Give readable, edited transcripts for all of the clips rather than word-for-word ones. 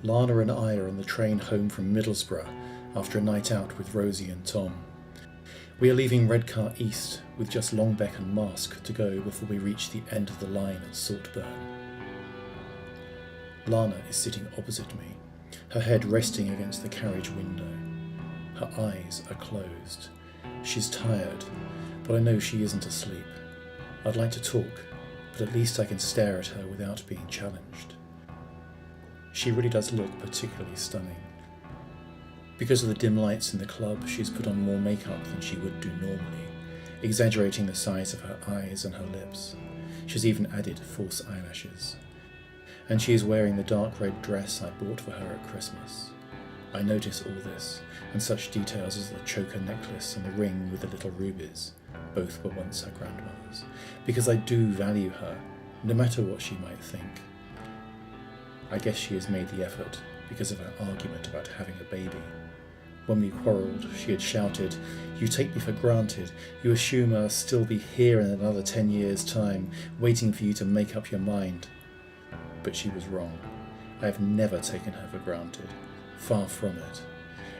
Lana and I are on the train home from Middlesbrough after a night out with Rosie and Tom. We are leaving Redcar East with just Longbeck and Mask to go before we reach the end of the line at Saltburn. Lana is sitting opposite me, her head resting against the carriage window. Her eyes are closed. She's tired, but I know she isn't asleep. I'd like to talk, but at least I can stare at her without being challenged. She really does look particularly stunning. Because of the dim lights in the club, she's put on more makeup than she would do normally, exaggerating the size of her eyes and her lips. She's even added false eyelashes. And she is wearing the dark red dress I bought for her at Christmas. I notice all this, and such details as the choker necklace and the ring with the little rubies. Both were once her grandmother's, because I do value her, no matter what she might think. I guess she has made the effort because of our argument about having a baby. When we quarrelled, she had shouted, "You take me for granted. You assume I'll still be here in another 10 years' time, waiting for you to make up your mind." But she was wrong. I have never taken her for granted. Far from it.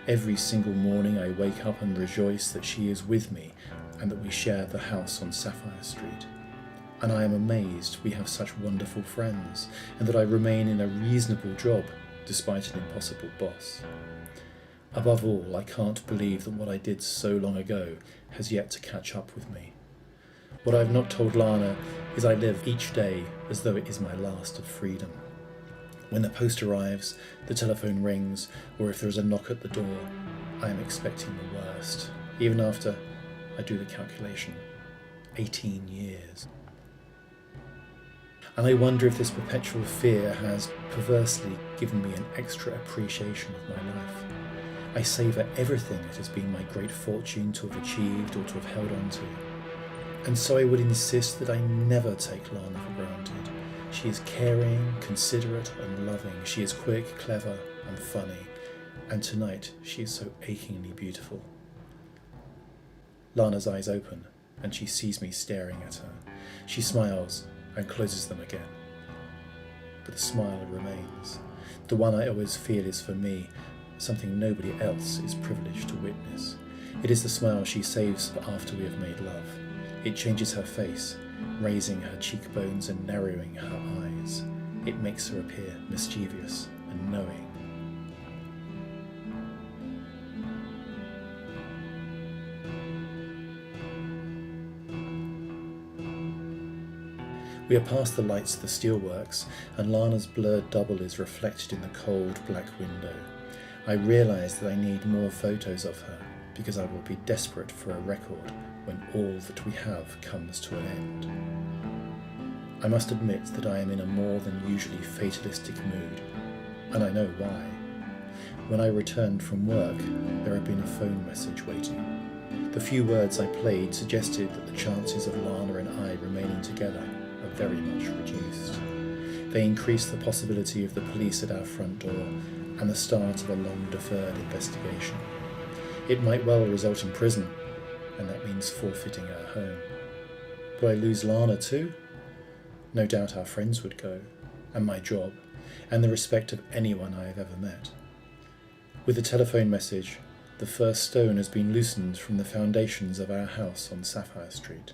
Every single morning I wake up and rejoice that she is with me and that we share the house on Sapphire Street. And I am amazed we have such wonderful friends and that I remain in a reasonable job despite an impossible boss. Above all, I can't believe that what I did so long ago has yet to catch up with me. What I have not told Lana is I live each day as though it is my last of freedom. When the post arrives, the telephone rings, or if there is a knock at the door, I am expecting the worst, even after I do the calculation. 18 years. And I wonder if this perpetual fear has perversely given me an extra appreciation of my life. I savour everything it has been my great fortune to have achieved or to have held on to. And so I would insist that I never take Lana for granted. She is caring, considerate and loving. She is quick, clever and funny. And tonight she is so achingly beautiful. Lana's eyes open and she sees me staring at her. She smiles and closes them again. But the smile remains. The one I always feel is for me, something nobody else is privileged to witness. It is the smile she saves for after we have made love. It changes her face, raising her cheekbones and narrowing her eyes. It makes her appear mischievous and knowing. We are past the lights of the steelworks, and Lana's blurred double is reflected in the cold black window. I realise that I need more photos of her, because I will be desperate for a record when all that we have comes to an end. I must admit that I am in a more than usually fatalistic mood, and I know why. When I returned from work, there had been a phone message waiting. The few words I played suggested that the chances of Lana and I remaining together are very much reduced. They increase the possibility of the police at our front door and the start of a long-deferred investigation. It might well result in prison, and that means forfeiting our home. Would I lose Lana too? No doubt our friends would go, and my job, and the respect of anyone I have ever met. With the telephone message, the first stone has been loosened from the foundations of our house on Sapphire Street.